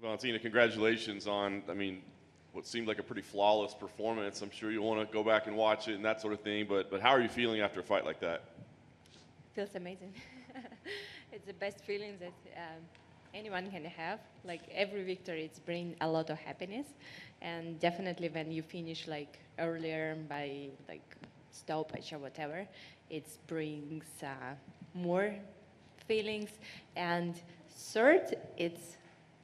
Valentina, congratulations on, I mean, what seemed like a pretty flawless performance. I'm sure you'll want to go back and watch it and that sort of thing, but how are you feeling after a fight like that? Feels amazing. It's the best feeling that anyone can have. Like every victory, it's bring a lot of happiness, and definitely when you finish like earlier by like stoppage or whatever, it brings more feelings. And third, it's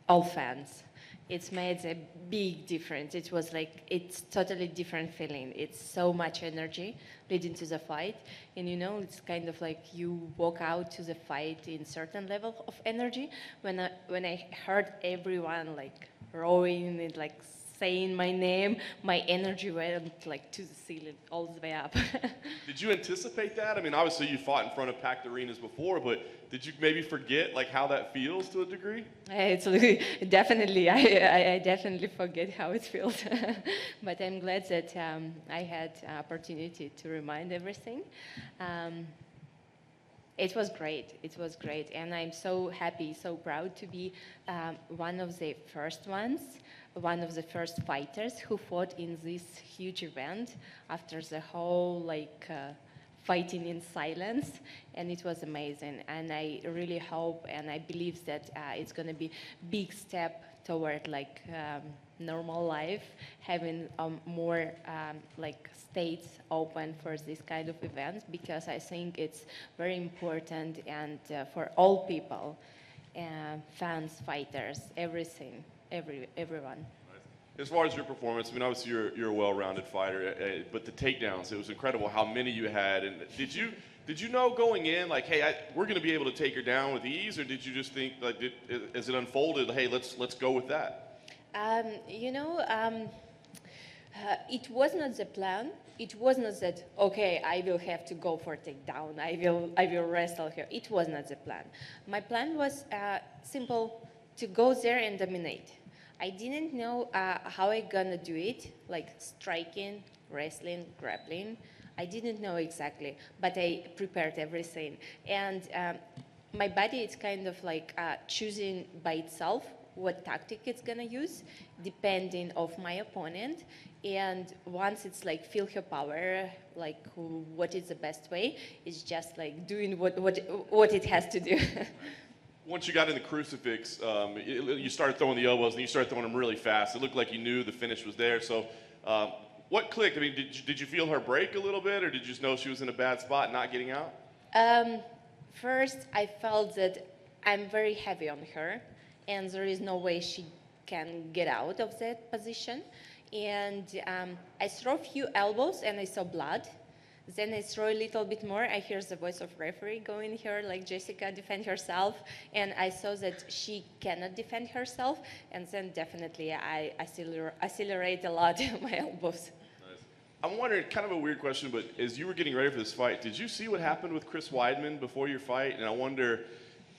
all fans. It's made a big difference. It was like, it's totally different feeling. It's so much energy leading to the fight. And you know, it's kind of like you walk out to the fight in certain level of energy. When I heard everyone like rowing and like saying my name, my energy went like to the ceiling, all the way up. Did you anticipate that? I mean, obviously you fought in front of packed arenas before, but did you maybe forget like how that feels to a degree? It's definitely, I definitely forget how it feels. But I'm glad that I had opportunity to remind everything. It was great. It was great. And I'm so happy, so proud to be one of the first ones, one of the first fighters who fought in this huge event after the whole fighting in silence. And it was amazing. And I really hope and I believe that it's going to be big step toward normal life, having more states open for this kind of events, because I think it's very important and for all people, fans, fighters, everything, everyone. As far as your performance, I mean, obviously you're a well-rounded fighter, but the takedowns, it was incredible how many you had. And did you know going in, like, hey, we're going to be able to take her down with ease, or did you just think, like, as it unfolded, hey, let's go with that? It was not the plan. It was not that, okay, I will have to go for takedown. I will wrestle her. It was not the plan. My plan was simple, to go there and dominate. I didn't know how I gonna do it, like striking, wrestling, grappling. I didn't know exactly, but I prepared everything. And my body is kind of like choosing by itself what tactic it's gonna use, depending of my opponent. And once it's like feel her power, like what is the best way, it's just like doing what it has to do. Once you got in the crucifix, you started throwing the elbows and you started throwing them really fast. It looked like you knew the finish was there. So what clicked? I mean, did you feel her break a little bit, or did you just know she was in a bad spot, not getting out? First, I felt that I'm very heavy on her, and there is no way she can get out of that position. And I threw a few elbows and I saw blood. Then I throw a little bit more. I hear the voice of referee going here, like Jessica defend herself. And I saw that she cannot defend herself. And then definitely I accelerate a lot my elbows. Nice. I'm wondering, kind of a weird question, but as you were getting ready for this fight, did you see what happened with Chris Weidman before your fight? And I wonder,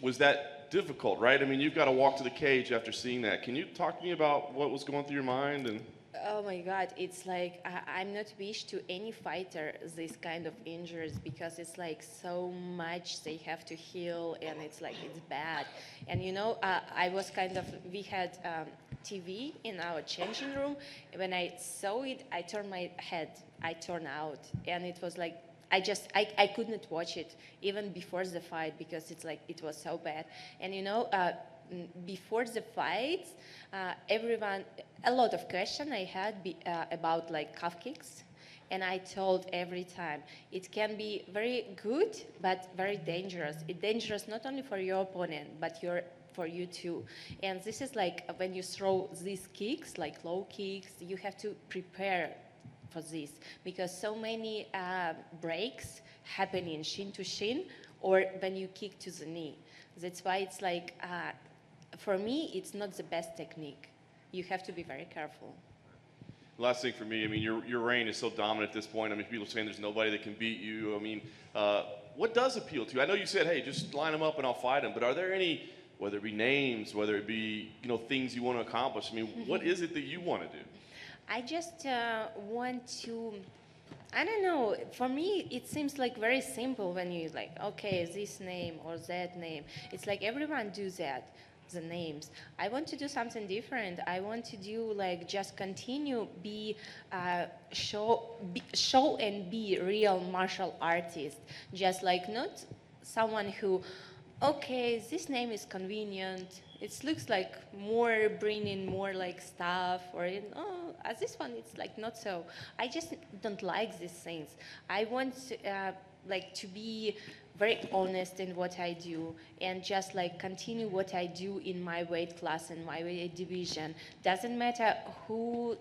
was that difficult, right? I mean, you've got to walk to the cage after seeing that. Can you talk to me about what was going through your mind? And oh my God, it's like I'm not wish to any fighter this kind of injuries, because it's like so much they have to heal, and it's like it's bad. And I was kind of, we had TV in our changing room. When I saw it, I turned my head, I turned out, and it was like I couldn't watch it even before the fight, because it's like it was so bad. And before the fight, a lot of questions I had about like calf kicks, and I told every time it can be very good but very dangerous. It's dangerous not only for your opponent but for you too. And this is like when you throw these kicks, like low kicks, you have to prepare for this, because so many breaks happen in shin to shin or when you kick to the knee. That's why it's like, for me, it's not the best technique. You have to be very careful. last thing for me, I mean, your reign is so dominant at this point. I mean, people are saying there's nobody that can beat you. I mean, what does appeal to you? I know you said, hey, just line them up and I'll fight them. But are there any, whether it be names, whether it be, things you want to accomplish? I mean, what is it that you want to do? I just want to, I don't know, for me it seems like very simple when you like, okay, this name or that name. It's like everyone does that. the names. I want to do something different. I want to do like just continue show and be real martial artist. Just like not someone who, okay, this name is convenient. It looks like more bringing more like stuff, or as this one, it's like not so. I just don't like these things. I want like to be very honest in what I do and just like continue what I do in my weight class and my weight division. Doesn't matter who's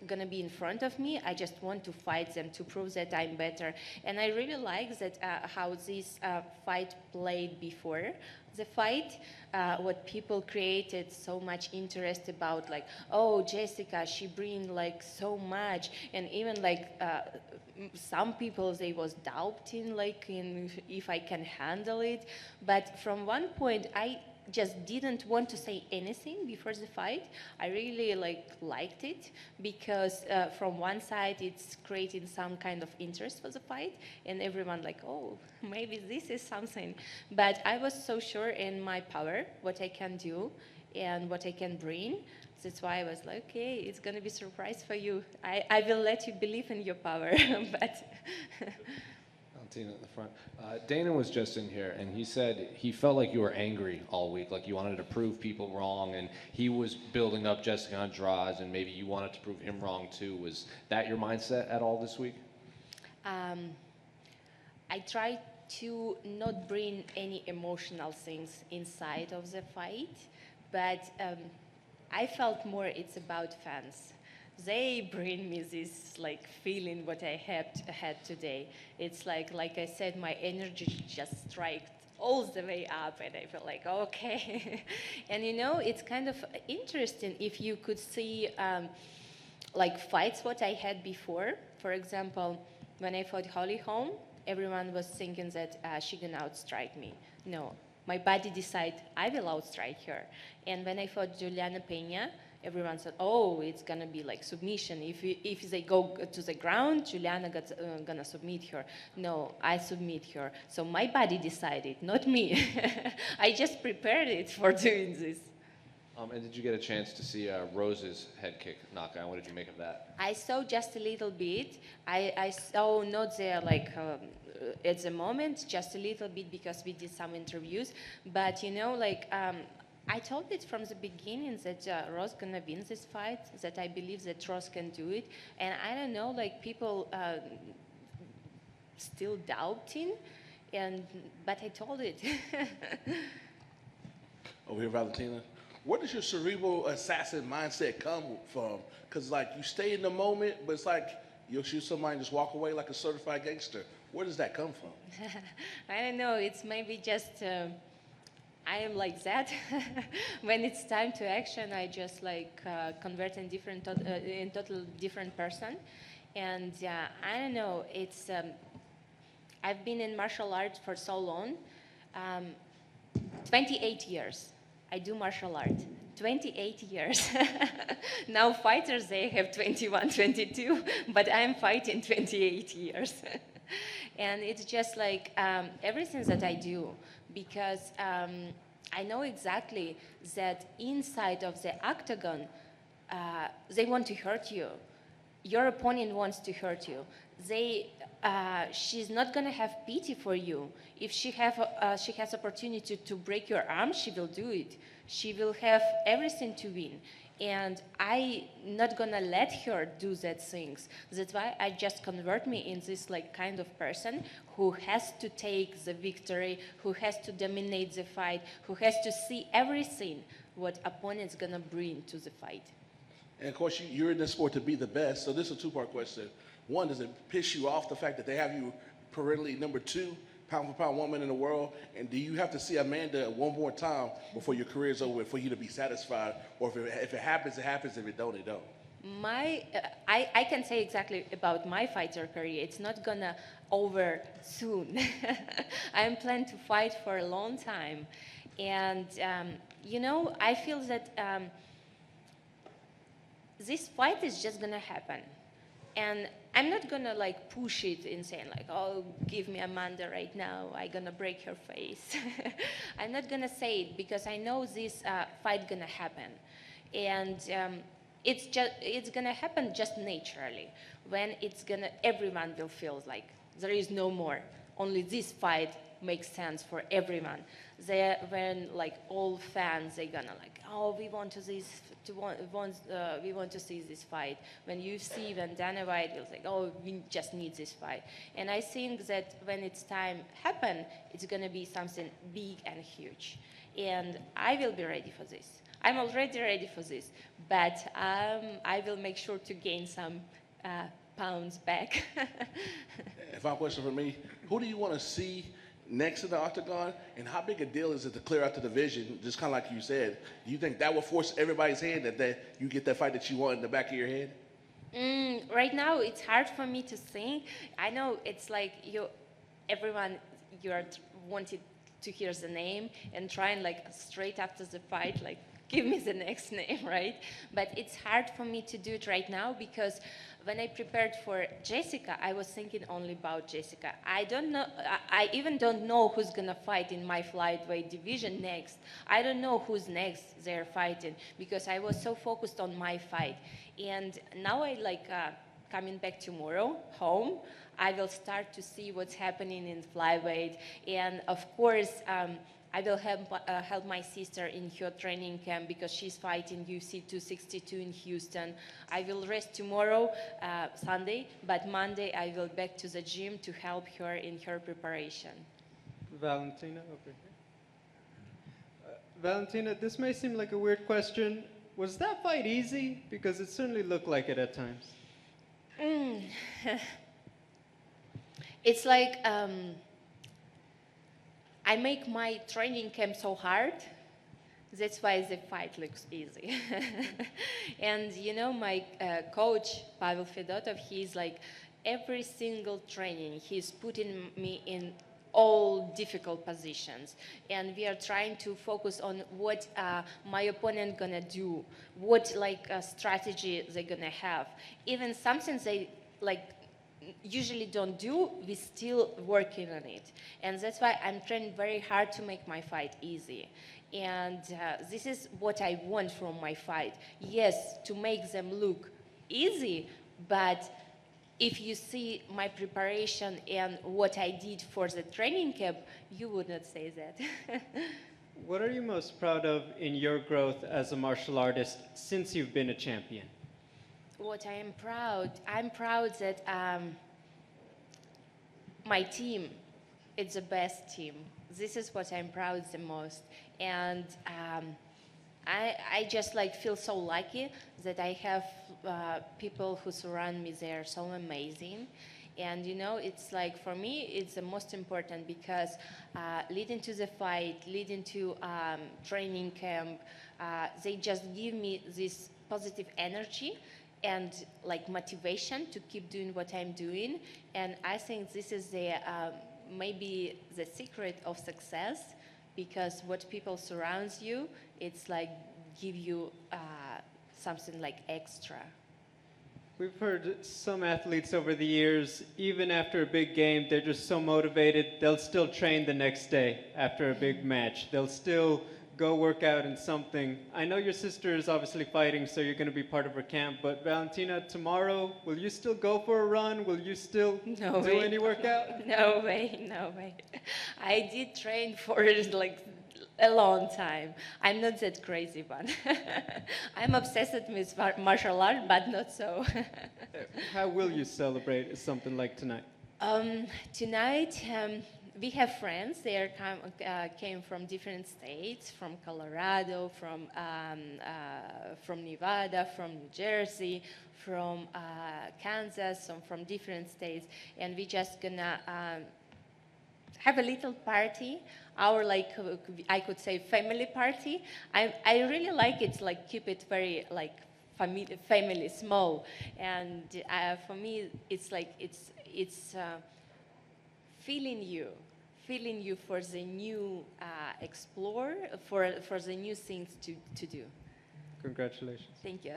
gonna be in front of me. I just want to fight them to prove that I'm better. And I really like that how this fight played before the fight. What people created so much interest about, like, oh, Jessica, she bring like so much, and even like some people, they was doubting like if I can handle it. But from one point, I just didn't want to say anything before the fight. I really liked it because from one side it's creating some kind of interest for the fight, and everyone like, oh, maybe this is something. But I was so sure in my power, what I can do and what I can bring. That's why I was like, okay, it's going to be a surprise for you. I will let you believe in your power. But Valentina at the front. Dana was just in here, and he said he felt like you were angry all week, like you wanted to prove people wrong, and he was building up Jessica Andrade, and maybe you wanted to prove him wrong too. Was that your mindset at all this week? I tried to not bring any emotional things inside of the fight, but I felt more it's about fans. They bring me this like feeling what I had today. It's like I said, my energy just striked all the way up, and I felt like, okay. And it's kind of interesting if you could see like fights what I had before. For example, when I fought Holly Holm, everyone was thinking that she gonna outstrike me. No, my body decided I will outstrike her. And when I fought Juliana Pena, everyone said, oh, it's gonna be like submission. If they go to the ground, Juliana gonna submit her. No, I submit her. So my body decided, not me. I just prepared it for doing this. And did you get a chance to see Rose's head kick knockout? What did you make of that? I saw just a little bit. I saw not there like at the moment, just a little bit because we did some interviews. But I told it from the beginning that Rose gonna win this fight. That I believe that Rose can do it. And I don't know, like people still doubting, but I told it. Over here, Valentina. Where does your cerebral assassin mindset come from? Because, like, you stay in the moment, but it's like you'll shoot somebody and just walk away like a certified gangster. Where does that come from? I don't know. It's maybe just I am like that. When it's time to action, I just like convert in total different person. And I don't know. It's I've been in martial arts for so long, 28 years. I do martial art, 28 years. Now fighters, they have 21, 22, but I'm fighting 28 years. And it's just like everything that I do, because I know exactly that inside of the octagon, they want to hurt you. Your opponent wants to hurt you. She's not gonna have pity for you. If she has opportunity to break your arm, she will do it. She will have everything to win. And I not gonna let her do that things. That's why I just convert me in this like kind of person who has to take the victory, who has to dominate the fight, who has to see everything what opponent's gonna bring to the fight. And of course, you're in this sport to be the best. So this is a two-part question. One, does it piss you off the fact that they have you perennially number 2 pound-for-pound woman in the world? And do you have to see Amanda one more time before your career is over for you to be satisfied? Or if it happens, it happens. If it don't, it don't. I can say exactly about my fighter career. It's not gonna over soon. I am planning to fight for a long time. And, I feel that this fight is just gonna happen. And I'm not gonna like push it and saying like, oh, give me Amanda right now, I'm gonna break her face. I'm not gonna say it because I know this fight gonna happen. And it's gonna happen just naturally when everyone will feel like there is no more. Only this fight makes sense for everyone. When like all fans, they're gonna like, oh, we want to see this fight. When UFC, when Dana White will say, oh, we just need this fight. And I think that when it's time happen, it's gonna be something big and huge. And I will be ready for this. I'm already ready for this, but I will make sure to gain some pounds back. And final question for me, who do you want to see next to the octagon, and how big a deal is it to clear out the division, just kind of like you said? Do you think that will force everybody's hand that you get that fight that you want in the back of your head? Right now, it's hard for me to think. I know it's like everyone you're wanted to hear the name and trying like straight after the fight, like give me the next name, right? But it's hard for me to do it right now because when I prepared for Jessica, I was thinking only about Jessica. I don't know, I even don't know who's gonna fight in my flyweight division next. I don't know who's next they're fighting because I was so focused on my fight. And now I like coming back tomorrow home, I will start to see what's happening in flyweight. And of course, I will help my sister in her training camp because she's fighting UFC 262 in Houston. I will rest tomorrow, Sunday, but Monday I will back to the gym to help her in her preparation. Valentina, over here. Valentina, this may seem like a weird question. Was that fight easy? Because it certainly looked like it at times. It's like, I make my training camp so hard, that's why the fight looks easy. And you know, my coach, Pavel Fedotov, he's like, every single training, he's putting me in all difficult positions. And we are trying to focus on what my opponent gonna do, what like strategy they're gonna have. Even something they like usually don't do, we're still working on it. And that's why I'm trying very hard to make my fight easy. And this is what I want from my fight. Yes, to make them look easy, but if you see my preparation and what I did for the training camp, you would not say that. What are you most proud of in your growth as a martial artist since you've been a champion? What I'm proud that my team, it's the best team. This is what I'm proud the most. And I just like feel so lucky that I have people who surround me. They are so amazing. And you know, it's like, for me, it's the most important because leading to the fight, leading to training camp, they just give me this positive energy and like motivation to keep doing what I'm doing. And I think this is the maybe the secret of success, because what people surrounds you, it's like give you something like extra. We've heard some athletes over the years, even after a big game, they're just so motivated, they'll still train the next day after a big match. They'll still go work out in something. I know your sister is obviously fighting, so you're going to be part of her camp, but Valentina, tomorrow, will you still go for a run? Will you still do any workout? No way, no way. I did train for like a long time. I'm not that crazy one. I'm obsessed with martial art, but not so. How will you celebrate something like tonight? Tonight, we have friends. They came from different states, from Colorado, from Nevada, from New Jersey, from Kansas, from different states, and we just gonna have a little party. Our, like, I could say, family party. I really like it. Like, keep it very like family small, and for me, it's like it's feeling you for the new explore, for the new things to do. Congratulations. Thank you.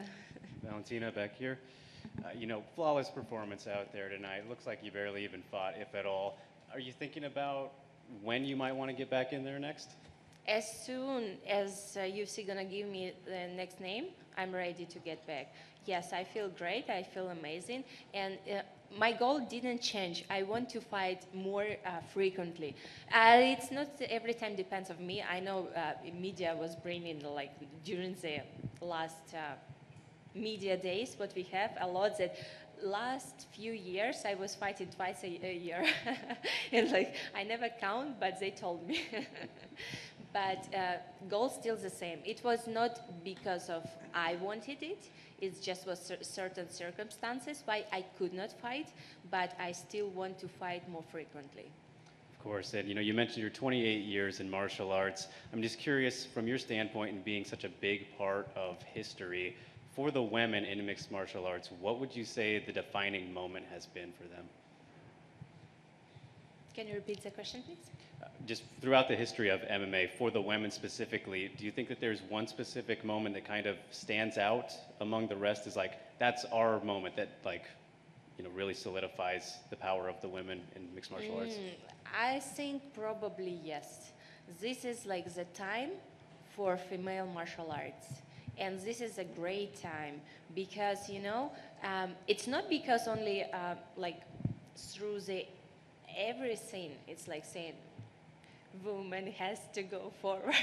Valentina, back here. Flawless performance out there tonight. Looks like you barely even fought, if at all. Are you thinking about when you might want to get back in there next? As soon as UFC gonna give me the next name, I'm ready to get back. Yes, I feel great. I feel amazing, and my goal didn't change. I want to fight more frequently. It's not every time depends on me. I know media was bringing during the last media days what we have a lot that last few years I was fighting twice a year and I never count, but they told me. But goal still the same. It was not because of I wanted it. It just was certain circumstances why I could not fight, but I still want to fight more frequently. Of course, and you mentioned your 28 years in martial arts. I'm just curious, from your standpoint and being such a big part of history, for the women in mixed martial arts, what would you say the defining moment has been for them? Can you repeat the question, please? Just throughout the history of MMA, for the women specifically, do you think that there's one specific moment that kind of stands out among the rest as that's our moment that really solidifies the power of the women in mixed martial arts? I think probably yes. This is the time for female martial arts. And this is a great time because, it's not because only through the everything, it's like saying woman has to go forward.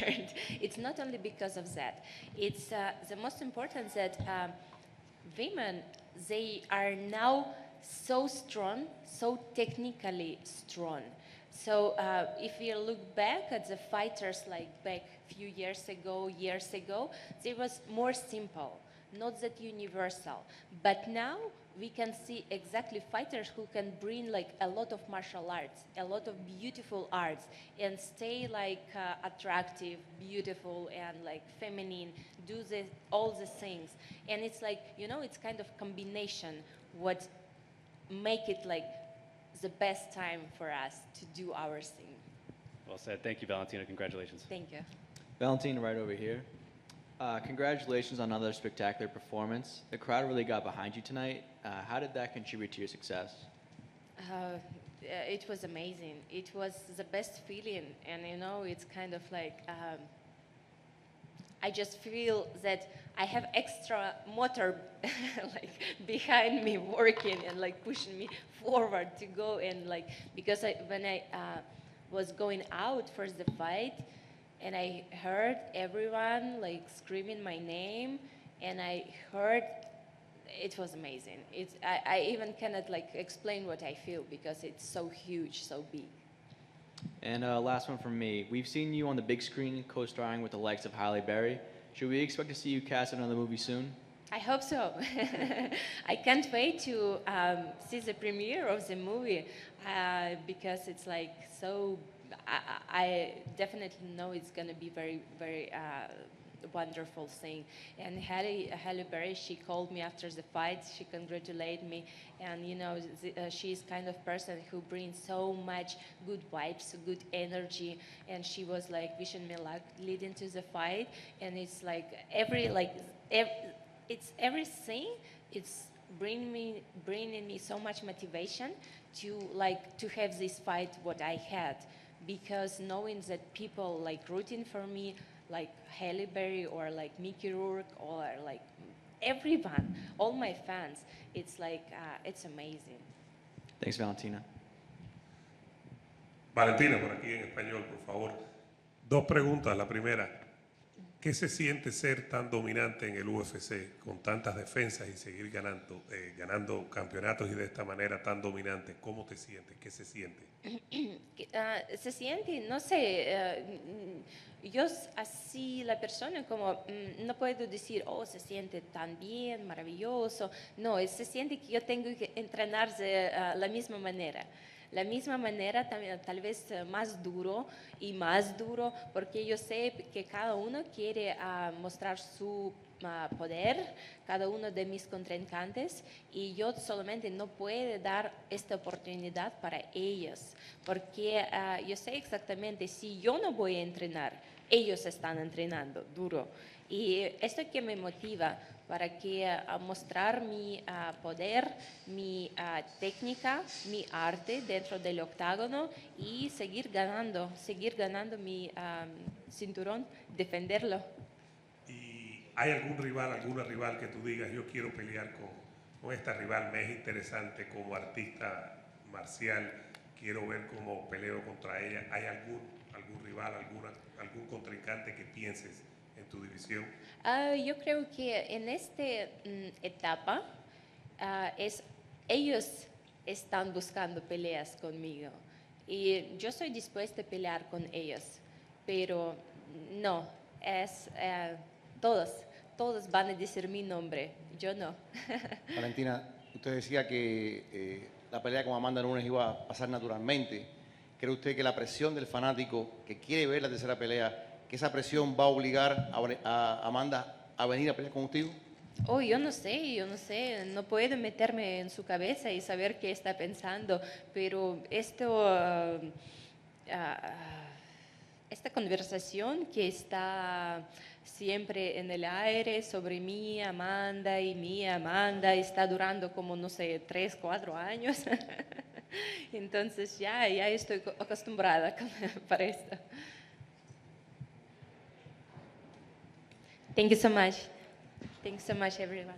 It's not only because of that. It's the most important that women, they are now so strong, so technically strong. So if we look back at the fighters back few years ago, they was more simple, not that universal. But now we can see exactly fighters who can bring a lot of martial arts, a lot of beautiful arts, and stay attractive, beautiful, and feminine, do all the things. And it's it's kind of combination what make it the best time for us to do our thing. Well said. Thank you, Valentina. Congratulations. Thank you. Valentina, right over here. Congratulations on another spectacular performance. The crowd really got behind you tonight. How did that contribute to your success? It was amazing. It was the best feeling, and it's kind of I just feel that I have extra motor behind me working and pushing me forward to go and because when I was going out for the fight and I heard everyone screaming my name and I heard it was amazing. I even cannot explain what I feel because it's so huge, so big. And last one from me. We've seen you on the big screen co-starring with the likes of Halle Berry. Should we expect to see you cast in another movie soon? I hope so. I can't wait to see the premiere of the movie because it's so. I definitely know it's going to be very, very wonderful thing. And Halle Berry, she called me after the fight. She congratulated me, and she's kind of person who brings so much good vibes, good energy, and she was wishing me luck leading to the fight. And it's it's everything. It's bringing me so much motivation to have this fight what I had, because knowing that people rooting for me, like Halle Berry or Mickey Rourke or everyone, all my fans, it's it's amazing. Thanks, Valentina. Valentina, por aquí en español, por favor. Dos preguntas. La primera, ¿qué se siente ser tan dominante en el UFC con tantas defensas y seguir ganando campeonatos y de esta manera tan dominante? ¿Cómo te sientes? ¿Qué se siente? Se siente, no sé, yo así la persona como no puedo decir, oh, se siente tan bien, maravilloso. No, se siente que yo tengo que entrenar de la misma manera. La misma manera, también, tal vez más duro, porque yo sé que cada uno quiere mostrar su poder, cada uno de mis contrincantes, y yo solamente no puedo dar esta oportunidad para ellos, porque yo sé exactamente, si yo no voy a entrenar, ellos están entrenando duro. Y esto que me motiva para que mostrar mi poder, mi técnica, mi arte dentro del octágono y seguir ganando mi cinturón, defenderlo. ¿Y hay algún rival, alguna rival que tú digas, yo quiero pelear con esta rival, me es interesante como artista marcial, quiero ver cómo peleo contra ella? ¿Hay algún rival, algún contrincante que pienses en tu división? Yo creo que en esta etapa ellos están buscando peleas conmigo y yo estoy dispuesta a pelear con ellos, pero no, todos van a decir mi nombre, yo no. Valentina, usted decía que la pelea con Amanda Nunes iba a pasar naturalmente. ¿Cree usted que la presión del fanático que quiere ver la tercera pelea, que esa presión va a obligar a Amanda a venir a pelear con usted? Oh, yo no sé, no puedo meterme en su cabeza y saber qué está pensando, pero esta conversación que está siempre en el aire sobre mi Amanda, está durando como, no sé, 3, 4 años. Entonces ya estoy acostumbrada para esto. Thank you so much. Thanks so much, everyone.